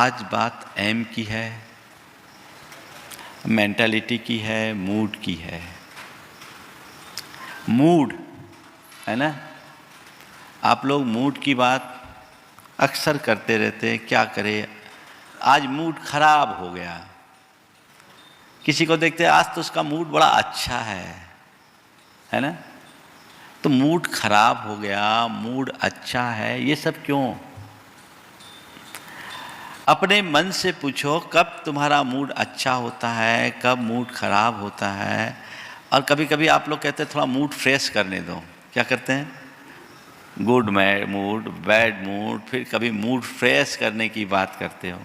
आज बात एम की है, मेंटालिटी की है, मूड की है। मूड है ना, आप लोग मूड की बात अक्सर करते रहते हैं। क्या करें, आज मूड खराब हो गया। किसी को देखते हैं आज तो उसका मूड बड़ा अच्छा है ना, तो मूड खराब हो गया, मूड अच्छा है, ये सब क्यों? अपने मन से पूछो कब तुम्हारा मूड अच्छा होता है, कब मूड खराब होता है। और कभी कभी आप लोग कहते हैं थोड़ा मूड फ्रेश करने दो, क्या करते हैं? गुड मूड, बैड मूड, फिर कभी मूड फ्रेश करने की बात करते हो।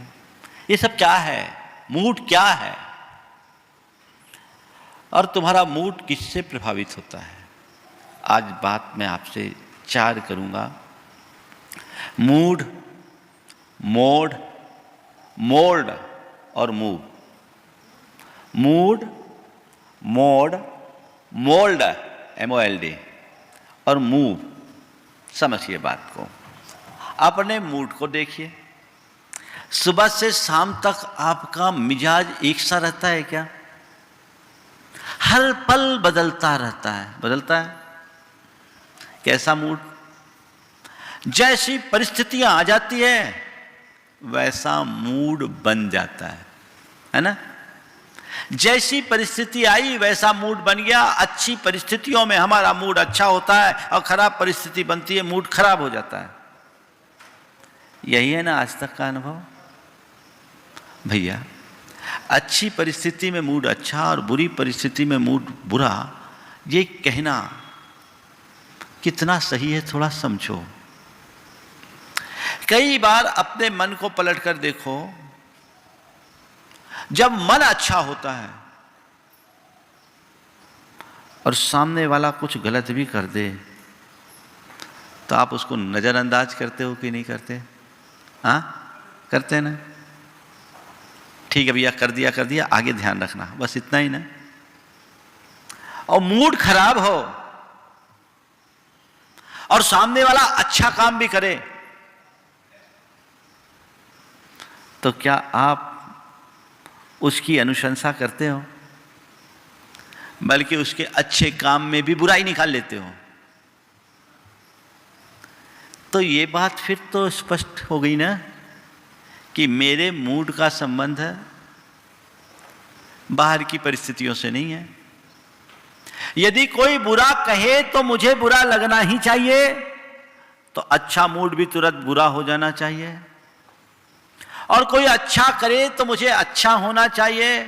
ये सब क्या है? मूड क्या है? और तुम्हारा मूड किससे प्रभावित होता है? आज बात मैं आपसे 4 करूंगा। मूड, मोड, मोल्ड और move. Mood, mode, mould MOLD और मूव। समझिए बात को, अपने मूड को देखिए। सुबह से शाम तक आपका मिजाज एक सा रहता है क्या? हर पल बदलता रहता है, बदलता है। कैसा मूड? जैसी परिस्थितियां आ जाती है वैसा मूड बन जाता है ना। जैसी परिस्थिति आई वैसा मूड बन गया। अच्छी परिस्थितियों में हमारा मूड अच्छा होता है और खराब परिस्थिति बनती है, मूड खराब हो जाता है। यही है ना आज तक का अनुभव भैया। अच्छी परिस्थिति में मूड अच्छा और बुरी परिस्थिति में मूड बुरा, ये कहना कितना सही है थोड़ा समझो। कई बार अपने मन को पलट कर देखो, जब मन अच्छा होता है और सामने वाला कुछ गलत भी कर दे तो आप उसको नजरअंदाज करते हो कि नहीं करते? हाँ, करते हैं ना। ठीक है भैया, कर दिया, आगे ध्यान रखना, बस इतना ही ना। और मूड खराब हो और सामने वाला अच्छा काम भी करे तो क्या आप उसकी अनुशंसा करते हो? बल्कि उसके अच्छे काम में भी बुराई निकाल लेते हो। तो ये बात फिर तो स्पष्ट हो गई ना कि मेरे मूड का संबंध है बाहर की परिस्थितियों से नहीं है। यदि कोई बुरा कहे तो मुझे बुरा लगना ही चाहिए, तो अच्छा मूड भी तुरंत बुरा हो जाना चाहिए। और कोई अच्छा करे तो मुझे अच्छा होना चाहिए,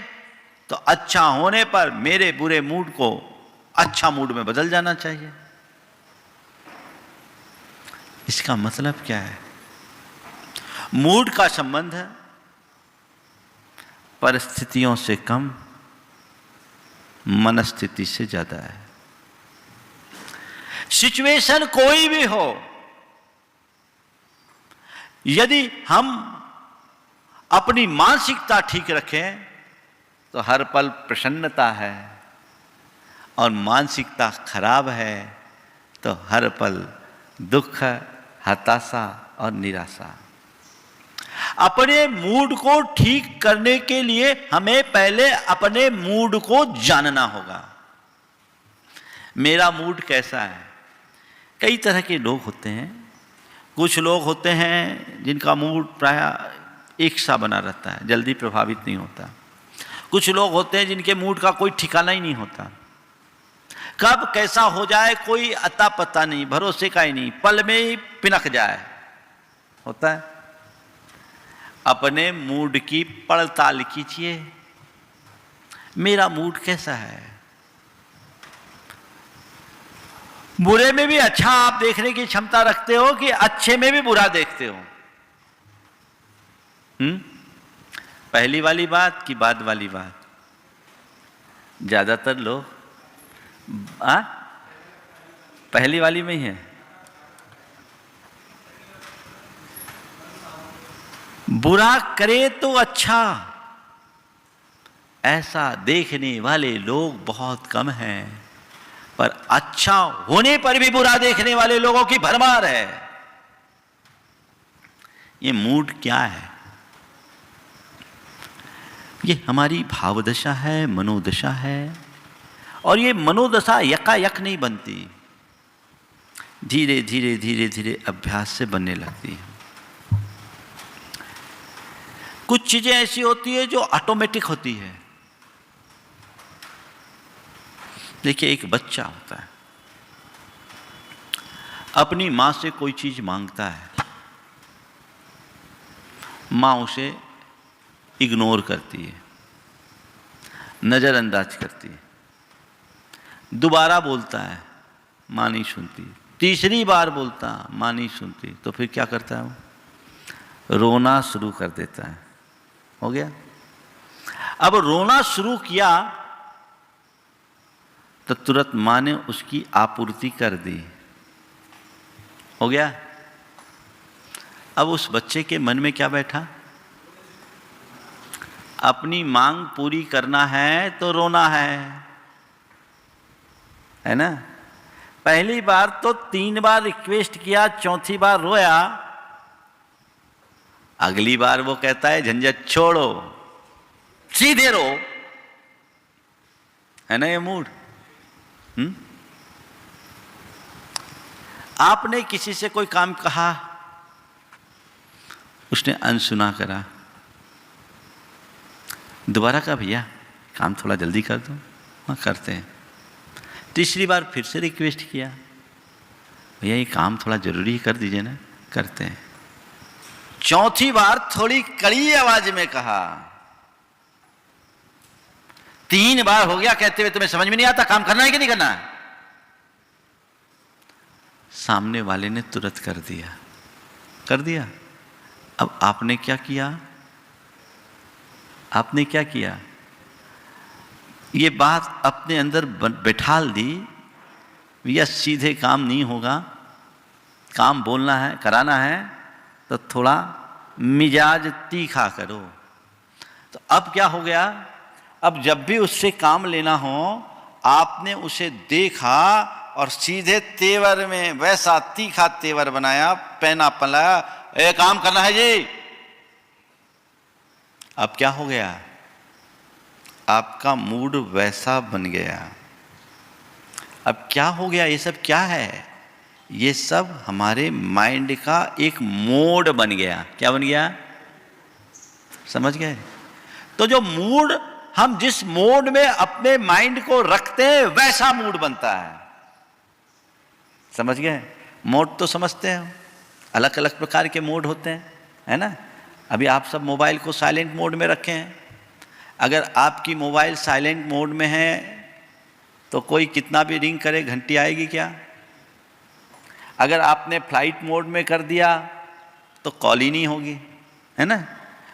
तो अच्छा होने पर मेरे बुरे मूड को अच्छा मूड में बदल जाना चाहिए। इसका मतलब क्या है? मूड का संबंध है परिस्थितियों से कम, मनस्थिति से ज्यादा है। सिचुएशन कोई भी हो, यदि हम अपनी मानसिकता ठीक रखें तो हर पल प्रसन्नता है, और मानसिकता खराब है तो हर पल दुख, हताशा और निराशा। अपने मूड को ठीक करने के लिए हमें पहले अपने मूड को जानना होगा। मेरा मूड कैसा है? कई तरह के लोग होते हैं। कुछ लोग होते हैं जिनका मूड प्रायः एक सा बना रहता है, जल्दी प्रभावित नहीं होता। कुछ लोग होते हैं जिनके मूड का कोई ठिकाना ही नहीं होता, कब कैसा हो जाए कोई अता पता नहीं, भरोसे का ही नहीं, पल में ही पिनक जाए, होता है। अपने मूड की पड़ताल कीजिए, मेरा मूड कैसा है? बुरे में भी अच्छा आप देखने की क्षमता रखते हो कि अच्छे में भी बुरा देखते हो? पहली वाली बात कि बाद वाली बात? ज्यादातर लोग पहली वाली में ही है। बुरा करे तो अच्छा, ऐसा देखने वाले लोग बहुत कम हैं, पर अच्छा होने पर भी बुरा देखने वाले लोगों की भरमार है। ये मूड क्या है? ये हमारी भावदशा है, मनोदशा है, और ये मनोदशा यकायक नहीं बनती, धीरे धीरे धीरे धीरे अभ्यास से बनने लगती है। कुछ चीजें ऐसी होती है जो ऑटोमेटिक होती है। देखिए, एक बच्चा होता है, अपनी मां से कोई चीज मांगता है, मां उसे इग्नोर करती है, नजरअंदाज करती है, दोबारा बोलता है, मां नहीं सुनती, तीसरी बार बोलता, मां नहीं सुनती, तो फिर क्या करता है वो? रोना शुरू कर देता है। हो गया? अब रोना शुरू किया तो तुरंत मां ने उसकी आपूर्ति कर दी। हो गया? अब उस बच्चे के मन में क्या बैठा? अपनी मांग पूरी करना है तो रोना है ना? पहली बार तो 3 बार रिक्वेस्ट किया, चौथी बार रोया, अगली बार वो कहता है झंझट छोड़ो, सीधे रो। है ना ये मूड? आपने किसी से कोई काम कहा, उसने अनसुना करा, दोबारा कहा भैया काम थोड़ा जल्दी कर दो, हाँ करते हैं। तीसरी बार फिर से रिक्वेस्ट किया, भैया ये काम थोड़ा जरूरी है, कर दीजिए ना, करते हैं। चौथी बार थोड़ी कड़ी आवाज में कहा, 3 बार हो गया कहते हुए तुम्हें समझ में नहीं आता काम करना है कि नहीं करना है? सामने वाले ने तुरंत कर दिया। अब आपने क्या किया? आपने क्या किया? ये बात अपने अंदर बैठाल दी, भैया सीधे काम नहीं होगा, काम बोलना है, कराना है तो थोड़ा मिजाज तीखा करो। तो अब क्या हो गया? अब जब भी उससे काम लेना हो, आपने उसे देखा और सीधे तेवर में वैसा तीखा तेवर बनाया, पहना पलाया, ए काम करना है जी। अब क्या हो गया? आपका मूड वैसा बन गया। अब क्या हो गया? ये सब क्या है? ये सब हमारे माइंड का एक मोड बन गया। क्या बन गया? समझ गए? तो जो मूड, हम जिस मोड में अपने माइंड को रखते हैं वैसा मूड बनता है। समझ गए? मोड तो समझते हैं, अलग अलग प्रकार के मोड होते हैं, है ना? अभी आप सब मोबाइल को साइलेंट मोड में रखे हैं। अगर आपकी मोबाइल साइलेंट मोड में है तो कोई कितना भी रिंग करे घंटी आएगी क्या? अगर आपने फ्लाइट मोड में कर दिया तो कॉल ही नहीं होगी, है ना?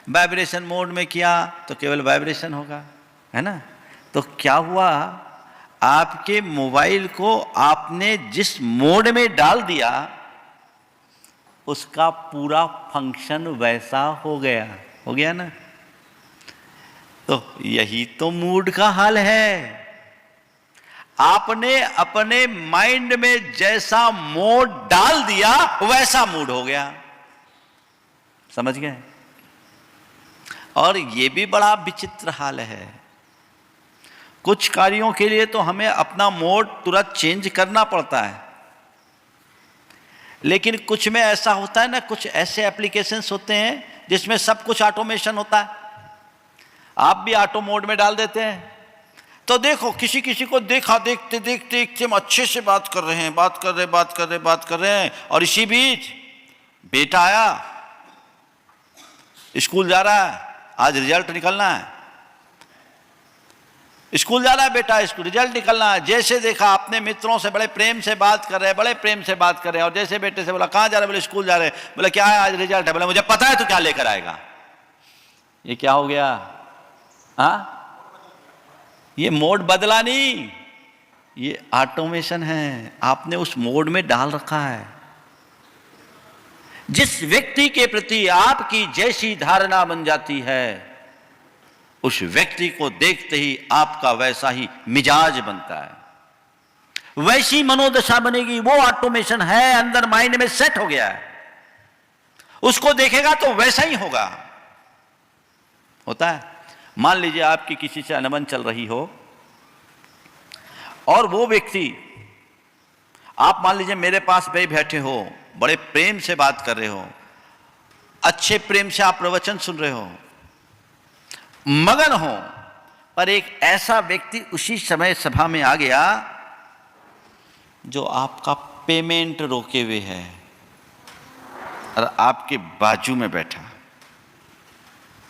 वाइब्रेशन मोड में किया तो केवल वाइब्रेशन होगा, है ना? तो क्या हुआ? आपके मोबाइल को आपने जिस मोड में डाल दिया उसका पूरा फंक्शन वैसा हो गया ना? तो यही तो मूड का हाल है। आपने अपने माइंड में जैसा मोड डाल दिया वैसा मूड हो गया। समझ गए? और ये भी बड़ा विचित्र हाल है। कुछ कार्यों के लिए तो हमें अपना मोड तुरंत चेंज करना पड़ता है, लेकिन कुछ में ऐसा होता है ना, कुछ ऐसे एप्लीकेशंस होते हैं जिसमें सब कुछ ऑटोमेशन होता है। आप भी ऑटो मोड में डाल देते हैं तो देखो, किसी किसी को देखा, देखते देखते एकदम अच्छे से बात कर रहे हैं, बात कर रहे हैं, और इसी बीच बेटा आया, स्कूल जा रहा है, आज रिजल्ट निकलना है, स्कूल जा रहा है बेटा, स्कूल रिजल्ट निकलना है। जैसे देखा अपने मित्रों से बड़े प्रेम से बात कर रहे हैं, और जैसे बेटे से बोला कहाँ जा रहे? बोले स्कूल जा रहे हैं। बोले क्या है? आज रिजल्ट है। बोले मुझे पता है तू क्या लेकर आएगा। ये क्या हो गया? हाँ, ये मोड बदला नहीं, ये ऑटोमेशन है, आपने उस मोड में डाल रखा है। जिस व्यक्ति के प्रति आपकी जैसी धारणा बन जाती है, उस व्यक्ति को देखते ही आपका वैसा ही मिजाज बनता है, वैसी मनोदशा बनेगी। वो ऑटोमेशन है, अंदर माइंड में सेट हो गया है, उसको देखेगा तो वैसा ही होता है। मान लीजिए आपकी किसी से अनबन चल रही हो और वो व्यक्ति, आप मान लीजिए मेरे पास बैठे हो, बड़े प्रेम से बात कर रहे हो, अच्छे प्रेम से आप प्रवचन सुन रहे हो, मगन हो, पर एक ऐसा व्यक्ति उसी समय सभा में आ गया जो आपका पेमेंट रोके हुए है और आपके बाजू में बैठा।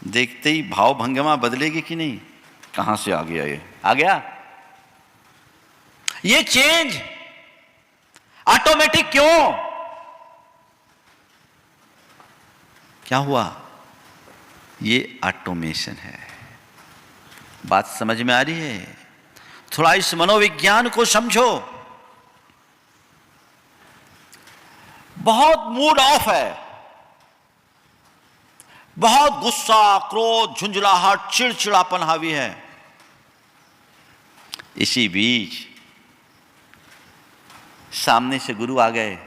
देखते ही भाव भंगिमा बदलेगी कि नहीं? कहां से आ गया ये? आ गया ये चेंज ऑटोमेटिक। क्यों? क्या हुआ? ये ऑटोमेशन है। बात समझ में आ रही है? थोड़ा इस मनोविज्ञान को समझो। बहुत मूड ऑफ है, बहुत गुस्सा, क्रोध, झुंझलाहट, चिड़चिड़ापन हावी है। इसी बीच सामने से गुरु आ गए,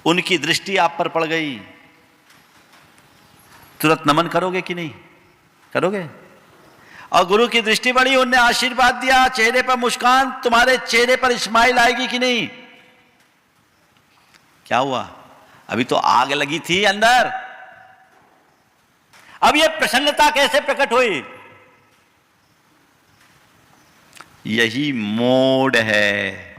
उनकी दृष्टि आप पर पड़ गई, तुरंत नमन करोगे कि नहीं? करोगे? और गुरु की दृष्टि पड़ी, उनने आशीर्वाद दिया, चेहरे पर मुस्कान, तुम्हारे चेहरे पर स्माइल आएगी कि नहीं? क्या हुआ? अभी तो आग लगी थी अंदर, अब ये प्रसन्नता कैसे प्रकट हुई? यही मोड है।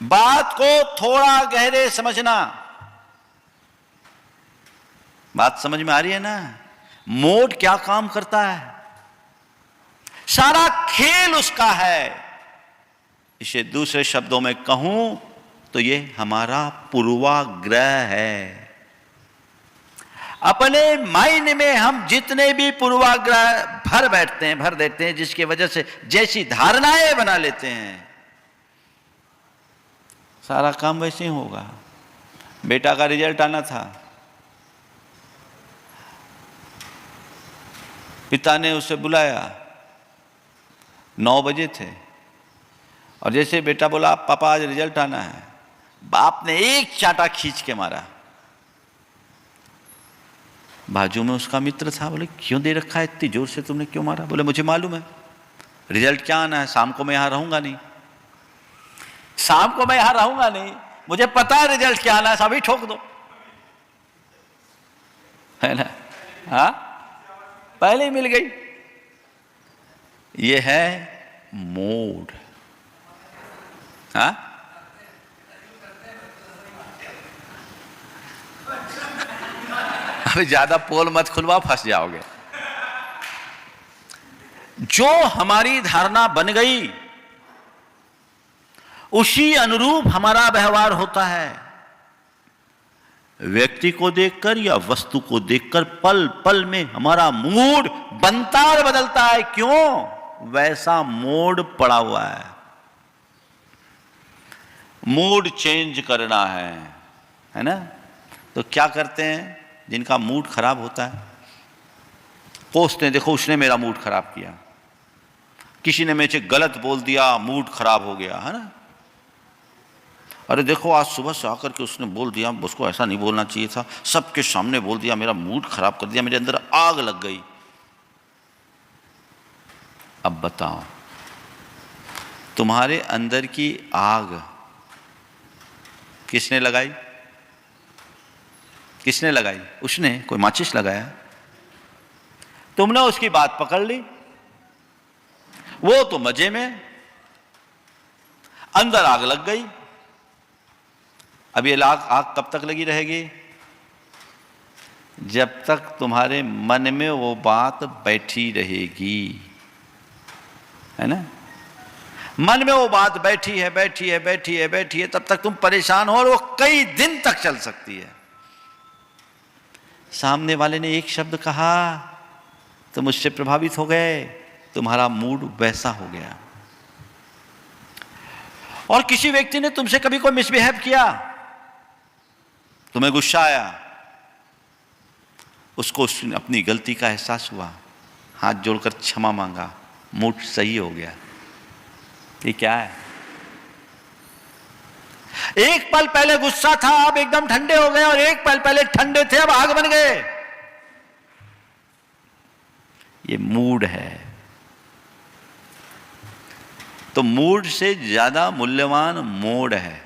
बात को थोड़ा गहरे समझना। बात समझ में आ रही है ना? मोड क्या काम करता है? सारा खेल उसका है। इसे दूसरे शब्दों में कहूं तो ये हमारा पूर्वाग्रह है। अपने माइंड में हम जितने भी पूर्वाग्रह भर देते हैं, जिसकी वजह से जैसी धारणाएं बना लेते हैं, सारा काम वैसे ही होगा। बेटा का रिजल्ट आना था, पिता ने उसे बुलाया, 9 बजे थे, और जैसे बेटा बोला पापा आज रिजल्ट आना है, बाप ने एक चांटा खींच के मारा। बाजू में उसका मित्र था, बोले क्यों दे रखा है, इतनी जोर से तुमने क्यों मारा? बोले मुझे मालूम है रिजल्ट क्या आना है, शाम को मैं यहां रहूंगा नहीं, शाम को मैं यहां रहूंगा नहीं, मुझे पता है रिजल्ट क्या आना है, अभी ठोक दो, है ना? हाँ, पहले ही मिल गई। ये है मूड। हाँ, अभी ज्यादा पोल मत खुलवा, फंस जाओगे। जो हमारी धारणा बन गई उसी अनुरूप हमारा व्यवहार होता है। व्यक्ति को देखकर या वस्तु को देखकर पल पल में हमारा मूड बनता और बदलता है। क्यों? वैसा मूड पड़ा हुआ है। मूड चेंज करना है ना? तो क्या करते हैं? जिनका मूड खराब होता है कोसते हैं, देखो उसने मेरा मूड खराब किया, किसी ने मेरे से गलत बोल दिया, मूड खराब हो गया, है ना? अरे देखो आज सुबह से आकर के उसने बोल दिया, उसको ऐसा नहीं बोलना चाहिए था, सबके सामने बोल दिया, मेरा मूड खराब कर दिया, मेरे अंदर आग लग गई। अब बताओ, तुम्हारे अंदर की आग किसने लगाई? किसने लगाई? उसने। कोई माचिस लगाया? तुमने उसकी बात पकड़ ली, वो तो मजे में, अंदर आग लग गई। अब ये आग कब तक लगी रहेगी? जब तक तुम्हारे मन में वो बात बैठी रहेगी, है ना? मन में वो बात बैठी है, तब तक तुम परेशान हो, और वो कई दिन तक चल सकती है। सामने वाले ने एक शब्द कहा, तुम उससे प्रभावित हो गए, तुम्हारा मूड वैसा हो गया। और किसी व्यक्ति ने तुमसे कभी कोई मिसबिहेव किया, तुम्हें गुस्सा आया, उसको अपनी गलती का एहसास हुआ, हाथ जोड़कर क्षमा मांगा, मूड सही हो गया। ये क्या है? एक पल पहले गुस्सा था, अब एकदम ठंडे हो गए, और एक पल पहले ठंडे थे, अब आग बन गए। ये मूड है। तो मूड से ज्यादा मूल्यवान मोड है।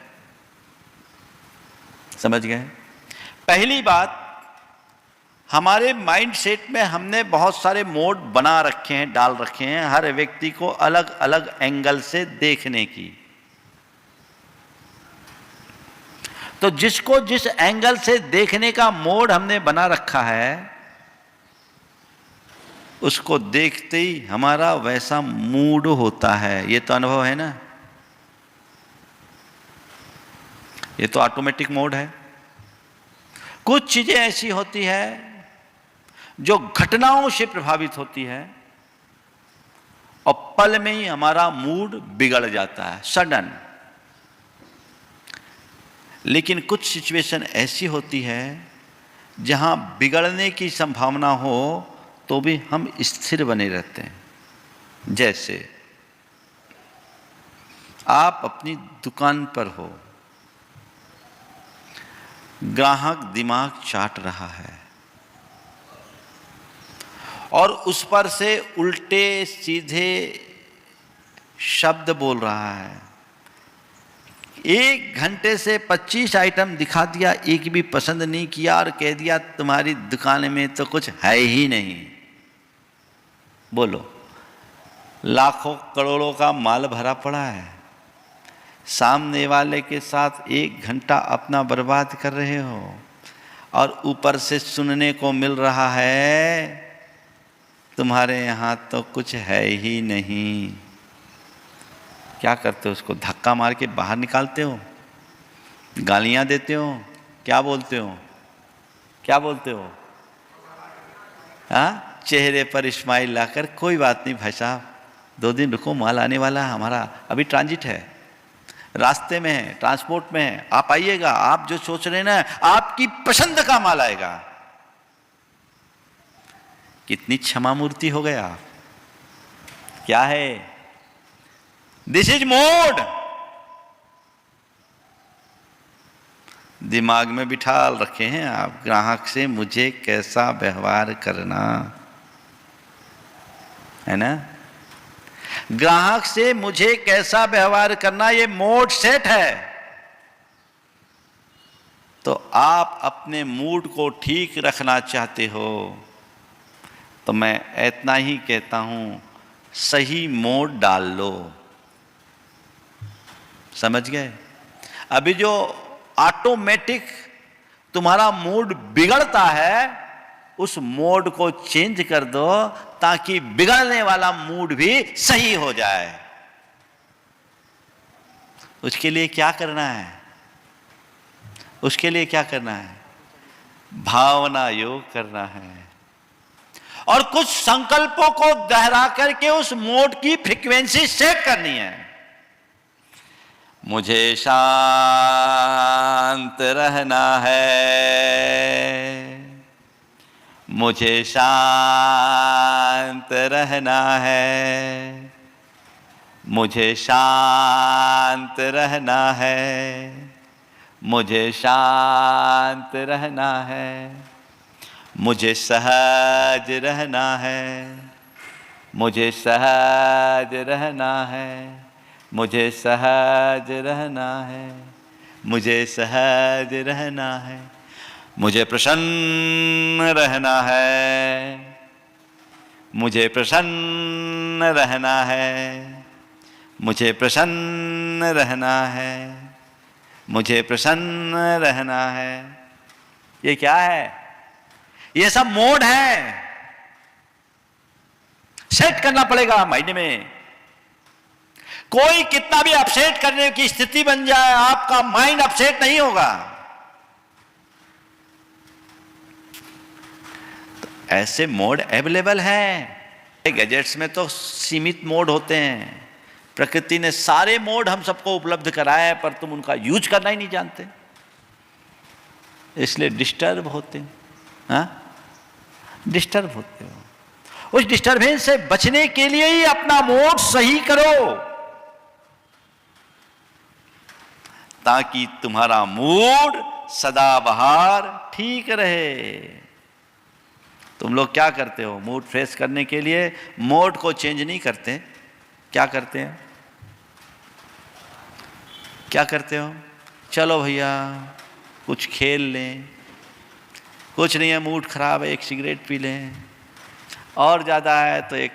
समझ गए? पहली बात, हमारे माइंड सेट में हमने बहुत सारे मोड बना रखे हैं, डाल रखे हैं, हर व्यक्ति को अलग अलग एंगल से देखने की। तो जिसको जिस एंगल से देखने का मोड हमने बना रखा है, उसको देखते ही हमारा वैसा मूड होता है। ये तो अनुभव है ना, ये तो ऑटोमेटिक मोड है। कुछ चीजें ऐसी होती है जो घटनाओं से प्रभावित होती है और पल में ही हमारा मूड बिगड़ जाता है, सडन। लेकिन कुछ सिचुएशन ऐसी होती है जहां बिगड़ने की संभावना हो तो भी हम स्थिर बने रहते हैं। जैसे आप अपनी दुकान पर हो, ग्राहक दिमाग चाट रहा है और उस पर से उल्टे सीधे शब्द बोल रहा है। 1 घंटे से 25 आइटम दिखा दिया, एक भी पसंद नहीं किया और कह दिया तुम्हारी दुकान में तो कुछ है ही नहीं। बोलो, लाखों करोड़ों का माल भरा पड़ा है, सामने वाले के साथ 1 घंटा अपना बर्बाद कर रहे हो और ऊपर से सुनने को मिल रहा है तुम्हारे यहाँ तो कुछ है ही नहीं। क्या करते हो? उसको धक्का मार के बाहर निकालते हो, गालियाँ देते हो, क्या बोलते हो? क्या बोलते हो? हाँ, चेहरे पर स्माइल लाकर, कोई बात नहीं भाई साहब, 2 दिन रुको, माल आने वाला है, हमारा अभी ट्रांजिट है, रास्ते में है, ट्रांसपोर्ट में है, आप आइएगा। आप जो सोच रहे हैं ना, आपकी पसंद का माल आएगा। कितनी क्षमा मूर्ति हो गया। क्या है? This is mode. दिमाग में बिठा रखे हैं आप, ग्राहक से मुझे कैसा व्यवहार करना है ना, ग्राहक से मुझे कैसा व्यवहार करना, ये मोड सेट है। तो आप अपने मूड को ठीक रखना चाहते हो तो मैं इतना ही कहता हूं, सही मोड डाल लो। समझ गए? अभी जो ऑटोमेटिक तुम्हारा मूड बिगड़ता है, उस मोड को चेंज कर दो ताकि बिगड़ने वाला मूड भी सही हो जाए। उसके लिए क्या करना है? उसके लिए क्या करना है? भावना योग करना है और कुछ संकल्पों को दोहरा करके उस मोड की फ्रीक्वेंसी सेट करनी है। मुझे शांत रहना है, मुझे शांत रहना है, मुझे शांत रहना है, मुझे शांत रहना है, मुझे सहज रहना है, मुझे सहज रहना है, मुझे सहज रहना है, मुझे सहज रहना है, मुझे प्रसन्न रहना है, मुझे प्रसन्न रहना है, मुझे प्रसन्न रहना है, मुझे प्रसन्न रहना है। ये क्या है? ये सब मोड है, सेट करना पड़ेगा माइंड में। कोई कितना भी अपसेट करने की स्थिति बन जाए, आपका माइंड अपसेट नहीं होगा। तो ऐसे मोड अवेलेबल हैं। गैजेट्स में तो सीमित मोड होते हैं, प्रकृति ने सारे मोड हम सबको उपलब्ध कराए हैं, पर तुम उनका यूज करना ही नहीं जानते, इसलिए डिस्टर्ब होते हैं। हाँ, डिस्टर्ब होते हो। उस डिस्टर्बेंस से बचने के लिए ही अपना मोड सही करो ताकि तुम्हारा मूड सदाबहार ठीक रहे। तुम लोग क्या करते हो मूड फ्रेश करने के लिए? मोड को चेंज नहीं करते। क्या करते हैं? क्या करते हो? चलो भैया कुछ खेल लें, कुछ नहीं है मूड खराब है एक सिगरेट पी लें, और ज़्यादा है तो एक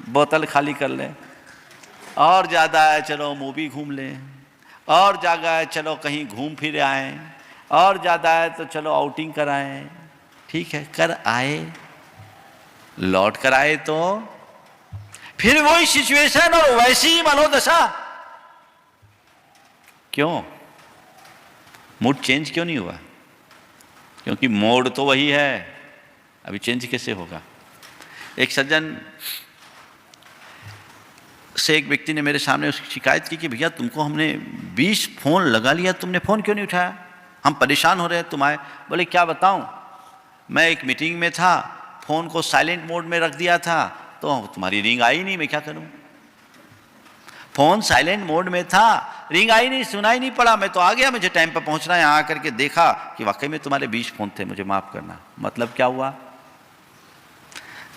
बोतल खाली कर लें, और ज़्यादा है चलो मूवी घूम लें, और ज़्यादा है चलो कहीं घूम फिर आएँ, और ज़्यादा है तो चलो आउटिंग कराएं। ठीक है, कर आए, लौट कर आए तो फिर वही सिचुएशन और वैसी ही मनोदशा। क्यों? मूड चेंज क्यों नहीं हुआ? क्योंकि मोड तो वही है, अभी चेंज कैसे होगा? एक सज्जन से एक व्यक्ति ने मेरे सामने उसकी शिकायत की कि भैया तुमको हमने 20 फोन लगा लिया, तुमने फोन क्यों नहीं उठाया? हम परेशान हो रहे हैं, तुम आए। बोले क्या बताऊं, मैं एक मीटिंग में था, फोन को साइलेंट मोड में रख दिया था तो तुम्हारी रिंग आई नहीं, मैं क्या करूं? फोन साइलेंट मोड में था, रिंग आई नहीं, सुनाई नहीं पड़ा, मैं तो आ गया, मुझे टाइम पर पहुंचना है, यहाँ आकर के देखा कि वाकई में तुम्हारे 20 फोन थे, मुझे माफ करना। मतलब क्या हुआ?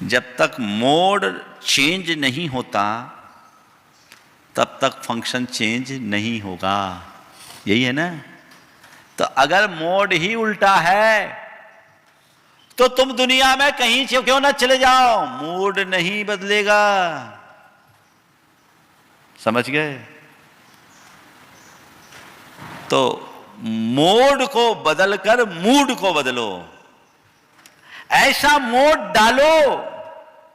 जब तक मोड चेंज नहीं होता तब तक फंक्शन चेंज नहीं होगा। यही है ना? तो अगर मोड ही उल्टा है तो तुम दुनिया में कहीं से क्यों ना चले जाओ, मूड नहीं बदलेगा। समझ गए? तो मोड को बदलकर मूड को बदलो, ऐसा मोड डालो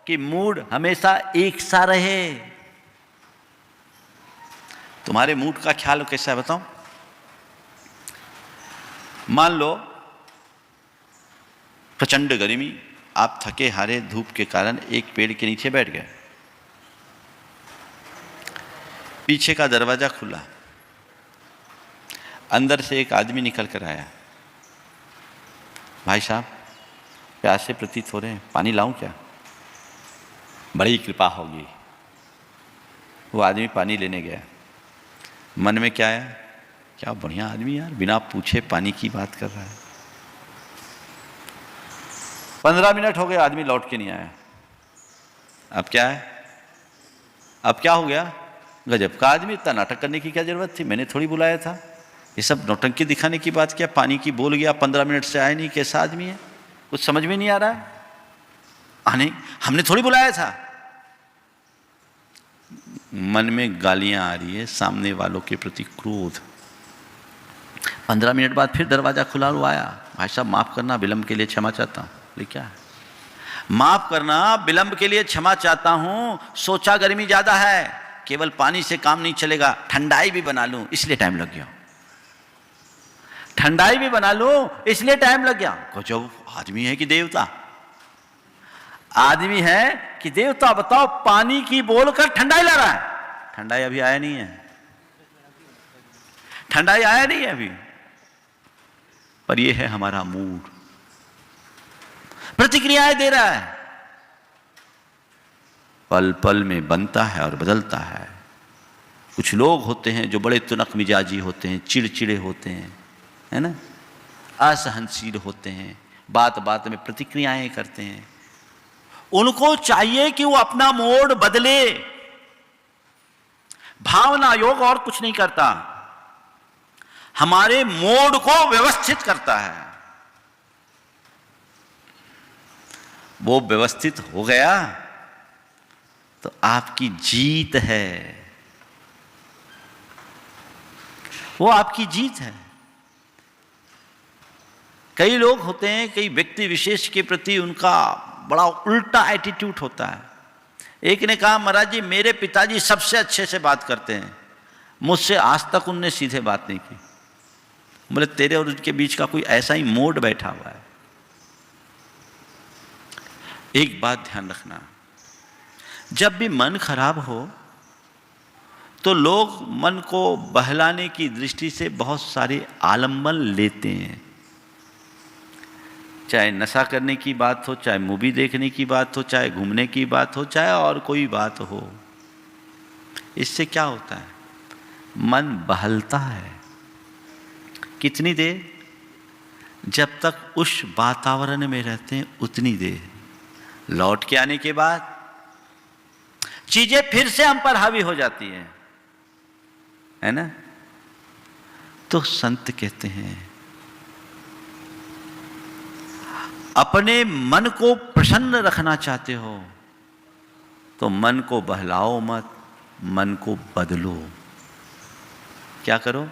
कि मूड हमेशा एक सा रहे। तुम्हारे मूड का ख्याल कैसा है बताओ? मान लो प्रचंड गर्मी, आप थके हारे धूप के कारण एक पेड़ के नीचे बैठ गए, पीछे का दरवाजा खुला, अंदर से एक आदमी निकल कर आया। भाई साहब प्यासे प्रतीत हो रहे हैं, पानी लाऊं क्या? बड़ी कृपा होगी। वो आदमी पानी लेने गया, मन में क्या आया? क्या बढ़िया आदमी यार, बिना पूछे पानी की बात कर रहा है। 15 मिनट हो गए, आदमी लौट के नहीं आया। अब क्या है? अब क्या हो गया? गजब का आदमी, इतना नाटक करने की क्या जरूरत थी, मैंने थोड़ी बुलाया था। ये सब नौटंकी दिखाने की बात क्या? पानी की बोल गया, 15 मिनट से आया नहीं, कैसा आदमी है? कुछ समझ में नहीं आ रहा है। नहीं, हमने थोड़ी बुलाया था। मन में गालियां आ रही है, सामने वालों के प्रति क्रोध। 15 मिनट बाद फिर दरवाजा खुला हुआ आया। भाई साहब माफ करना, विलंब के लिए क्षमा चाहता हूं। बोले क्या है? माफ करना, विलंब के लिए क्षमा चाहता हूं, सोचा गर्मी ज्यादा है, केवल पानी से काम नहीं चलेगा, ठंडाई भी बना लूं इसलिए टाइम लग गया। ठंडाई भी बना लूं इसलिए टाइम लग गया। गजब आदमी है कि देवता? आदमी है कि देवता? बताओ, पानी की बोलकर ठंडाई ला रहा है। ठंडाई अभी आया नहीं है, ठंडाई आया नहीं है अभी। पर यह है हमारा मूड, प्रतिक्रियाएं दे रहा है, पल पल में बनता है और बदलता है। कुछ लोग होते हैं जो बड़े तुनक मिजाजी होते हैं, चिड़चिड़े होते हैं, है ना, असहनशील होते हैं, बात बात में प्रतिक्रियाएं करते हैं। उनको चाहिए कि वो अपना मोड बदले। भावना योग और कुछ नहीं करता, हमारे मोड को व्यवस्थित करता है। वो व्यवस्थित हो गया तो आपकी जीत है, वो आपकी जीत है। कई लोग होते हैं, कई व्यक्ति विशेष के प्रति उनका बड़ा उल्टा एटीट्यूड होता है। एक ने कहा, महाराज जी मेरे पिताजी सबसे अच्छे से बात करते हैं, मुझसे आज तक उनने सीधे बात नहीं की। बोले तेरे और उनके बीच का कोई ऐसा ही मोड बैठा हुआ है। एक बात ध्यान रखना, जब भी मन खराब हो तो लोग मन को बहलाने की दृष्टि से बहुत सारे आलम्बन लेते हैं। चाहे नशा करने की बात हो, चाहे मूवी देखने की बात हो, चाहे घूमने की बात हो, चाहे और कोई बात हो। इससे क्या होता है? मन बहलता है। कितनी देर? जब तक उस वातावरण में रहते हैं उतनी देर, लौट के आने के बाद चीजें फिर से हम पर हावी हो जाती हैं, है ना। तो संत कहते हैं अपने मन को प्रसन्न रखना चाहते हो तो मन को बहलाओ मत, मन को बदलो। क्या करो?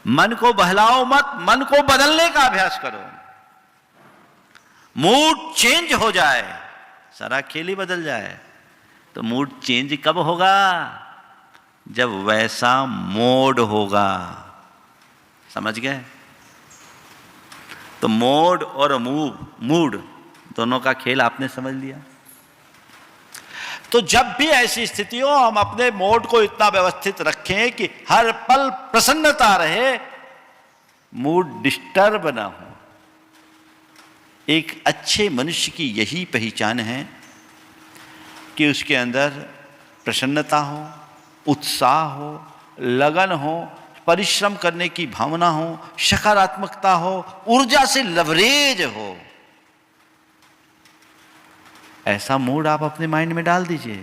मन को बहलाओ मत, मन को बदलने का अभ्यास करो। मूड चेंज हो जाए, सारा खेल ही बदल जाए। तो मूड चेंज कब होगा? जब वैसा मोड होगा। समझ गए? तो मोड और मूड दोनों का खेल आपने समझ लिया। तो जब भी ऐसी स्थिति हो, हम अपने मोड को इतना व्यवस्थित रखें कि हर पल प्रसन्नता रहे, मूड डिस्टर्ब ना हो। एक अच्छे मनुष्य की यही पहचान है कि उसके अंदर प्रसन्नता हो, उत्साह हो, लगन हो, परिश्रम करने की भावना हो, सकारात्मकता हो, ऊर्जा से लवरेज हो। ऐसा मूड आप अपने माइंड में डाल दीजिए।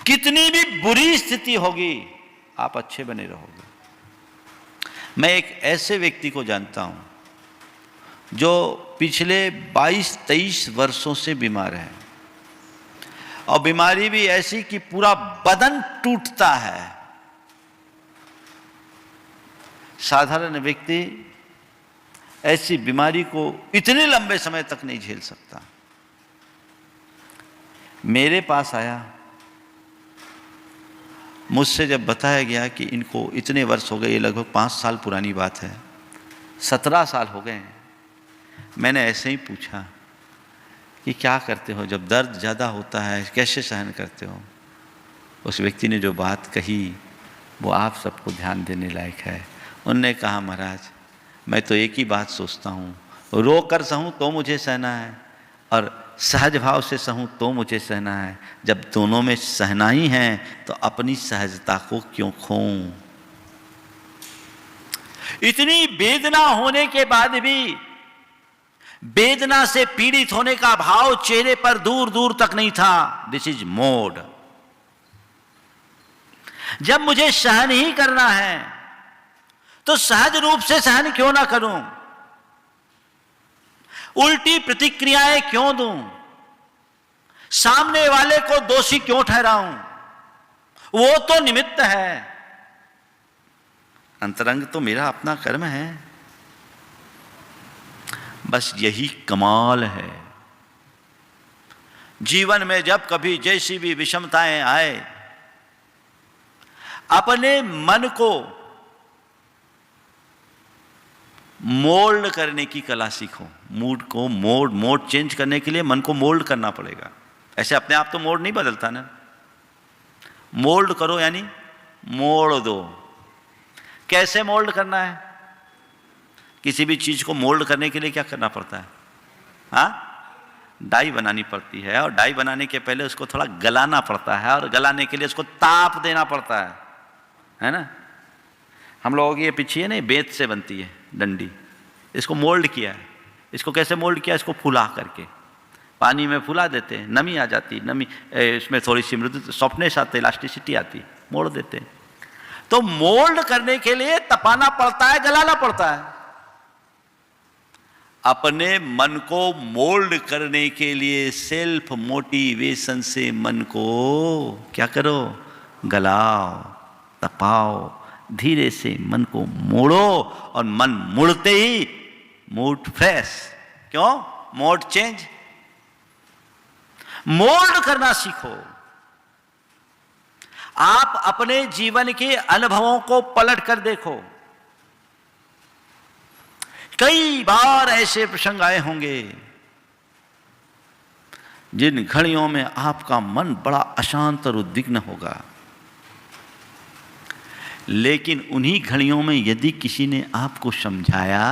कितनी भी बुरी स्थिति होगी, आप अच्छे बने रहोगे। मैं एक ऐसे व्यक्ति को जानता हूं जो पिछले 22-23 वर्षों से बीमार है, और बीमारी भी ऐसी कि पूरा बदन टूटता है। साधारण व्यक्ति ऐसी बीमारी को इतने लंबे समय तक नहीं झेल सकता। मेरे पास आया, मुझसे जब बताया गया कि इनको इतने वर्ष हो गए, ये लगभग 5 साल पुरानी बात है, 17 साल हो गए हैं। मैंने ऐसे ही पूछा कि क्या करते हो जब दर्द ज़्यादा होता है, कैसे सहन करते हो? उस व्यक्ति ने जो बात कही वो आप सबको ध्यान देने लायक है। उनने कहा, महाराज मैं तो एक ही बात सोचता हूँ, रो कर सहूँ तो मुझे सहना है और सहज भाव से सहूँ तो मुझे सहना है। जब दोनों में सहना ही है तो अपनी सहजता को क्यों खोऊं? इतनी वेदना होने के बाद भी वेदना से पीड़ित होने का भाव चेहरे पर दूर दूर तक नहीं था। This is mode. जब मुझे सहन ही करना है तो सहज रूप से सहन क्यों ना करूं? उल्टी प्रतिक्रियाएं क्यों दूं? सामने वाले को दोषी क्यों ठहराऊं? वो तो निमित्त है, अंतरंग तो मेरा अपना कर्म है। बस यही कमाल है। जीवन में जब कभी जैसी भी विषमताएं आए, अपने मन को मोल्ड करने की कला सीखो। मूड को मोड चेंज करने के लिए मन को मोल्ड करना पड़ेगा। ऐसे अपने आप तो मोड नहीं बदलता ना। मोल्ड करो यानी मोड़ दो। कैसे मोल्ड करना है? किसी भी चीज को मोल्ड करने के लिए क्या करना पड़ता है? हाँ, डाई बनानी पड़ती है, और डाई बनाने के पहले उसको थोड़ा गलाना पड़ता है, और गलाने के लिए उसको ताप देना पड़ता है ना। हम लोगों की ये पिछी है नहीं, बेंत से बनती है डंडी, इसको मोल्ड किया है। इसको कैसे मोल्ड किया? इसको फुला करके पानी में फुला देते हैं, नमी आ जाती, नमी इसमें थोड़ी सी मृदु सॉफ्टनेस आती, इलास्टिसिटी आती, मोड़ देते हैं। तो मोल्ड करने के लिए तपाना पड़ता है, गलाना पड़ता है। अपने मन को मोल्ड करने के लिए सेल्फ मोटिवेशन से मन को क्या करो? गलाओ, तपाओ, धीरे से मन को मोड़ो, और मन मुड़ते ही मूड फ्रेश। क्यों? Mode change. मोल्ड करना सीखो। आप अपने जीवन के अनुभवों को पलट कर देखो। कई बार ऐसे प्रसंग आए होंगे जिन घड़ियों में आपका मन बड़ा अशांत और उद्विग्न होगा, लेकिन उन्हीं घड़ियों में यदि किसी ने आपको समझाया,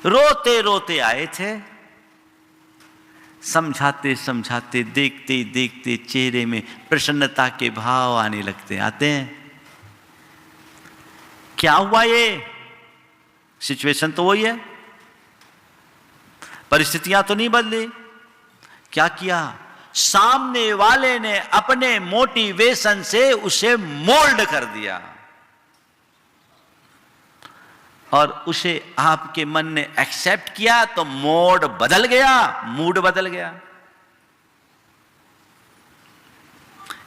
रोते रोते आए थे, समझाते समझाते, देखते देखते चेहरे में प्रसन्नता के भाव आने लगते आते हैं। क्या हुआ? ये सिचुएशन तो वही है, परिस्थितियां तो नहीं बदली। क्या किया? सामने वाले ने अपने मोटिवेशन से उसे मोल्ड कर दिया और उसे आपके मन ने एक्सेप्ट किया तो मोड बदल गया, मूड बदल गया।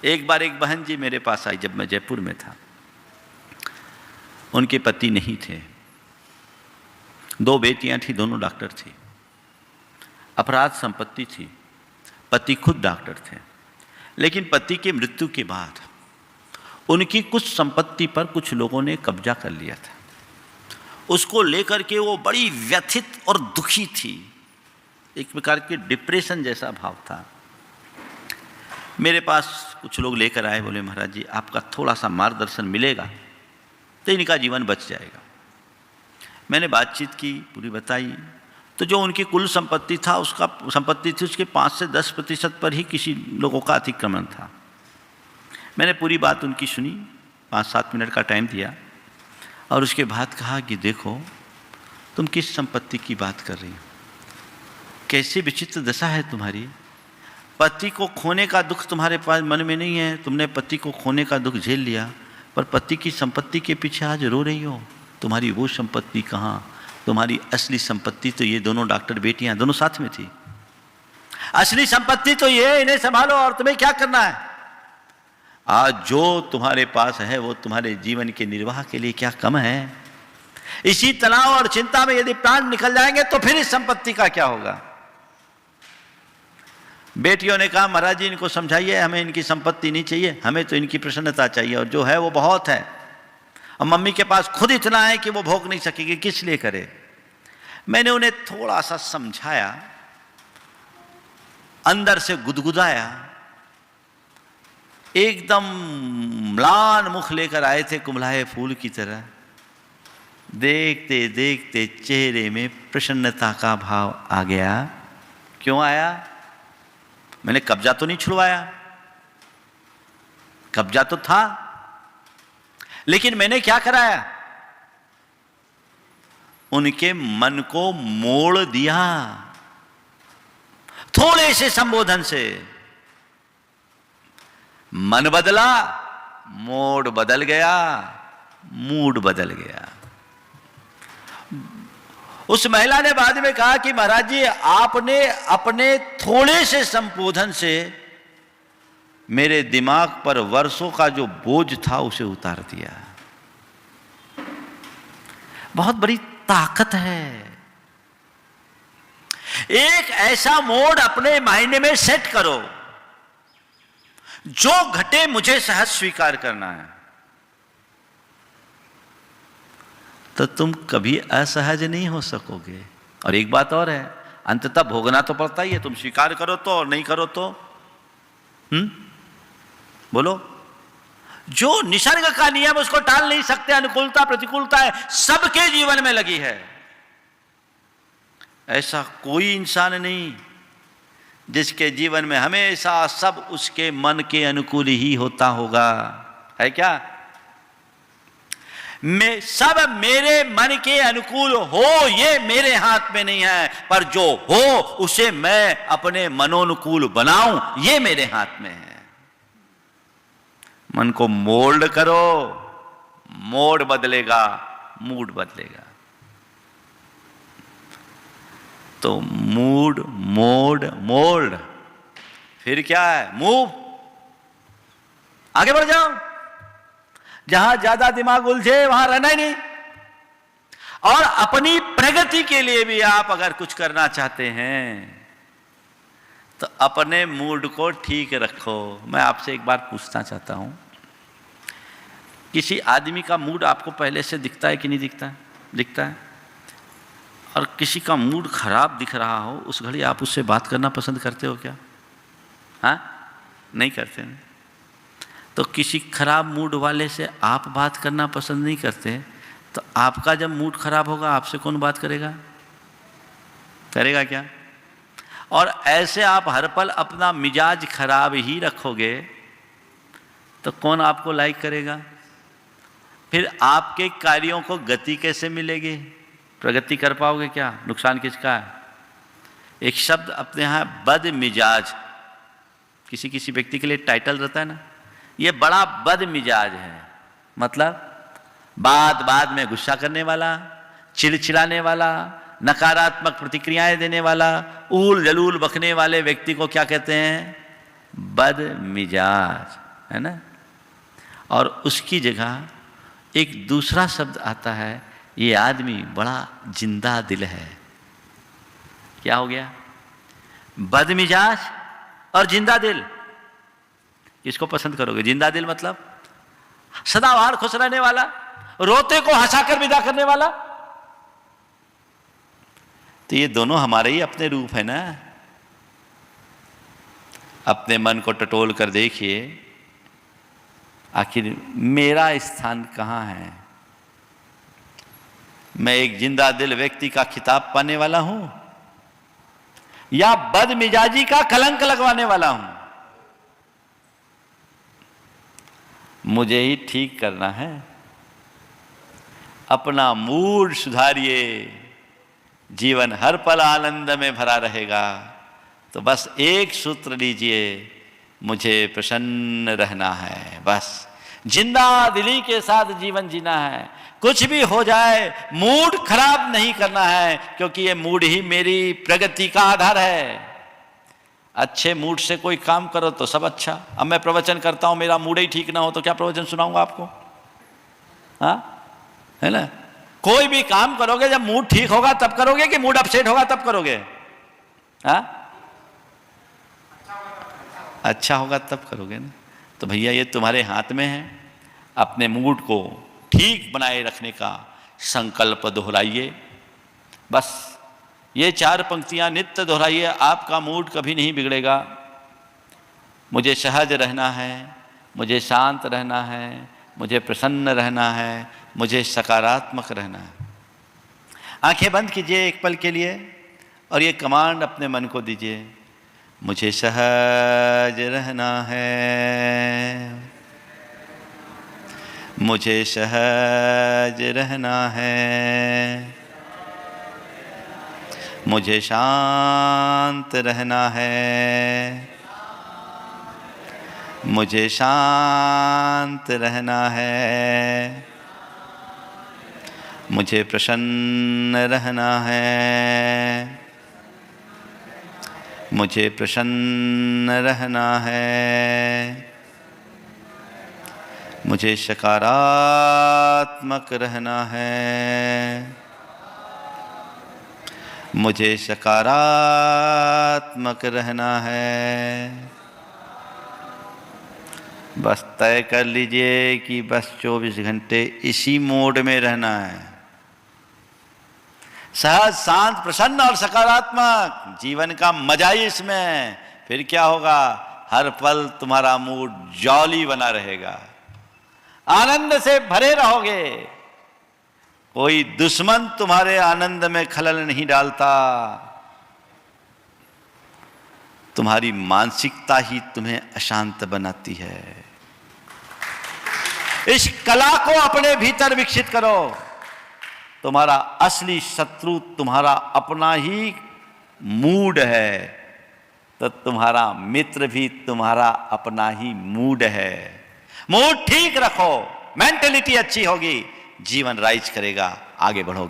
एक बार एक बहन जी मेरे पास आई जब मैं जयपुर में था। उनके पति नहीं थे, 2 बेटियां थी, दोनों डॉक्टर थी, अपराध संपत्ति थी, पति खुद डॉक्टर थे। लेकिन पति की मृत्यु के बाद उनकी कुछ संपत्ति पर कुछ लोगों ने कब्जा कर लिया था। उसको लेकर के वो बड़ी व्यथित और दुखी थी, एक प्रकार के डिप्रेशन जैसा भाव था। मेरे पास कुछ लोग लेकर आए, बोले महाराज जी आपका थोड़ा सा मार्गदर्शन मिलेगा तो इनका जीवन बच जाएगा। मैंने बातचीत की, पूरी बताई, तो जो उनकी कुल संपत्ति था उसके 5 से 10% पर ही किसी लोगों का अतिक्रमण था। मैंने पूरी बात उनकी सुनी, 5-7 मिनट का टाइम दिया और उसके बाद कहा कि देखो तुम किस संपत्ति की बात कर रही हो, कैसी विचित्र दशा है तुम्हारी। पति को खोने का दुख तुम्हारे पास मन में नहीं है, तुमने पति को खोने का दुख झेल लिया, पर पति की संपत्ति के पीछे आज रो रही हो। तुम्हारी वो संपत्ति कहाँ? तुम्हारी असली संपत्ति तो ये दोनों डॉक्टर बेटियां दोनों साथ में थी। असली संपत्ति तो ये, इन्हें संभालो और तुम्हें क्या करना है। आज जो तुम्हारे पास है वो तुम्हारे जीवन के निर्वाह के लिए क्या कम है। इसी तनाव और चिंता में यदि प्राण निकल जाएंगे तो फिर इस संपत्ति का क्या होगा। बेटियों ने कहा महाराज जी इनको समझाइए, हमें इनकी संपत्ति नहीं चाहिए, हमें तो इनकी प्रसन्नता चाहिए और जो है वो बहुत है। और मम्मी के पास खुद इतना है कि वो भोग नहीं सकेगी, किस लिए करे। मैंने उन्हें थोड़ा सा समझाया, अंदर से गुदगुदाया, एकदम म्लान मुख लेकर आए थे कुम्हलाए फूल की तरह। देखते देखते चेहरे में प्रसन्नता का भाव आ गया। क्यों आया? मैंने कब्जा तो नहीं छुड़वाया, कब्जा तो था, लेकिन मैंने क्या कराया? उनके मन को मोड़ दिया, थोड़े से संबोधन से मन बदला, मोड बदल गया, मूड बदल गया। उस महिला ने बाद में कहा कि महाराज जी आपने अपने थोड़े से संबोधन से मेरे दिमाग पर वर्षों का जो बोझ था उसे उतार दिया। बहुत बड़ी ताकत है। एक ऐसा मोड अपने मायने में सेट करो, जो घटे मुझे सहज स्वीकार करना है, तो तुम कभी असहज नहीं हो सकोगे। और एक बात और है, अंततः भोगना तो पड़ता ही है, तुम स्वीकार करो तो और नहीं करो तो। बोलो, जो निसर्ग का नियम उसको टाल नहीं सकते, अनुकूलता प्रतिकूलता है, सबके जीवन में लगी है। ऐसा कोई इंसान नहीं जिसके जीवन में हमेशा सब उसके मन के अनुकूल ही होता होगा, है क्या? सब मेरे मन के अनुकूल हो ये मेरे हाथ में नहीं है, पर जो हो उसे मैं अपने मनोनुकूल बनाऊं ये मेरे हाथ में है। मन को मोल्ड करो, मोड बदलेगा, मूड बदलेगा। तो मूड, मोड, मोल्ड, फिर क्या है? मूव, आगे बढ़ जाओ। जहां ज्यादा दिमाग उलझे वहां रहना ही नहीं। और अपनी प्रगति के लिए भी आप अगर कुछ करना चाहते हैं तो अपने मूड को ठीक रखो। मैं आपसे एक बार पूछना चाहता हूं, किसी आदमी का मूड आपको पहले से दिखता है कि नहीं दिखता है? दिखता है। और किसी का मूड खराब दिख रहा हो, उस घड़ी आप उससे बात करना पसंद करते हो क्या? हाँ, नहीं करते हैं। तो किसी खराब मूड वाले से आप बात करना पसंद नहीं करते, तो आपका जब मूड खराब होगा आपसे कौन बात करेगा? करेगा क्या? और ऐसे आप हर पल अपना मिजाज खराब ही रखोगे तो कौन आपको लाइक करेगा? फिर आपके कार्यों को गति कैसे मिलेगी? प्रगति कर पाओगे क्या? नुकसान किसका है? एक शब्द अपने यहाँ बदमिजाज, किसी किसी व्यक्ति के लिए टाइटल रहता है ना, ये बड़ा बदमिजाज है, मतलब बात में गुस्सा करने वाला, चिड़चिड़ाने वाला, नकारात्मक प्रतिक्रियाएं देने वाला, ऊल जलूल बकने वाले व्यक्ति को क्या कहते हैं? बदमिजाज, है ना। और उसकी जगह एक दूसरा शब्द आता है, ये आदमी बड़ा जिंदा दिल है। क्या हो गया? बदमिजाज और जिंदा दिल। किसको पसंद करोगे? जिंदा दिल मतलब सदाबहार खुश रहने वाला, रोते को हंसाकर विदा करने वाला। तो ये दोनों हमारे ही अपने रूप है ना। अपने मन को टटोल कर देखिए, आखिर मेरा स्थान कहाँ है? मैं एक जिंदा दिल व्यक्ति का खिताब पाने वाला हूं या बदमिजाजी का कलंक लगवाने वाला हूं? मुझे ही ठीक करना है। अपना मूड सुधारिए, जीवन हर पल आनंद में भरा रहेगा। तो बस एक सूत्र लीजिए, मुझे प्रसन्न रहना है। बस जिंदा दिली के साथ जीवन जीना है। कुछ भी हो जाए मूड खराब नहीं करना है, क्योंकि ये मूड ही मेरी प्रगति का आधार है। अच्छे मूड से कोई काम करो तो सब अच्छा। अब मैं प्रवचन करता हूं, मेरा मूड ही ठीक ना हो तो क्या प्रवचन सुनाऊंगा आपको? हाँ, है ना। कोई भी काम करोगे जब मूड ठीक होगा तब करोगे कि मूड अपसेट होगा तब करोगे? हाँ, अच्छा होगा तब करोगे ना। तो भैया ये तुम्हारे हाथ में है। अपने मूड को ठीक बनाए रखने का संकल्प दोहराइए। बस ये 4 पंक्तियां नित्य दोहराइए, आपका मूड कभी नहीं बिगड़ेगा। मुझे सहज रहना है, मुझे शांत रहना है, मुझे प्रसन्न रहना है, मुझे सकारात्मक रहना है। आंखें बंद कीजिए एक पल के लिए और ये कमांड अपने मन को दीजिए, मुझे सहज रहना है, मुझे सहज रहना है, मुझे शांत रहना है, मुझे शांत रहना है, मुझे प्रसन्न रहना है, मुझे प्रसन्न रहना है, मुझे सकारात्मक रहना है, मुझे सकारात्मक रहना है। बस तय कर लीजिए कि बस 24 घंटे इसी मोड में रहना है। सहज, शांत, प्रसन्न और सकारात्मक जीवन का मजा ही इसमें। फिर क्या होगा? हर पल तुम्हारा मूड जॉली बना रहेगा, आनंद से भरे रहोगे। कोई दुश्मन तुम्हारे आनंद में खलल नहीं डालता। तुम्हारी मानसिकता ही तुम्हें अशांत बनाती है। इस कला को अपने भीतर विकसित करो। तुम्हारा असली शत्रु तुम्हारा अपना ही मूड है, तो तुम्हारा मित्र भी तुम्हारा अपना ही मूड है। मूड ठीक रखो, मेंटलिटी अच्छी होगी, जीवन राइज करेगा, आगे बढ़ोगे।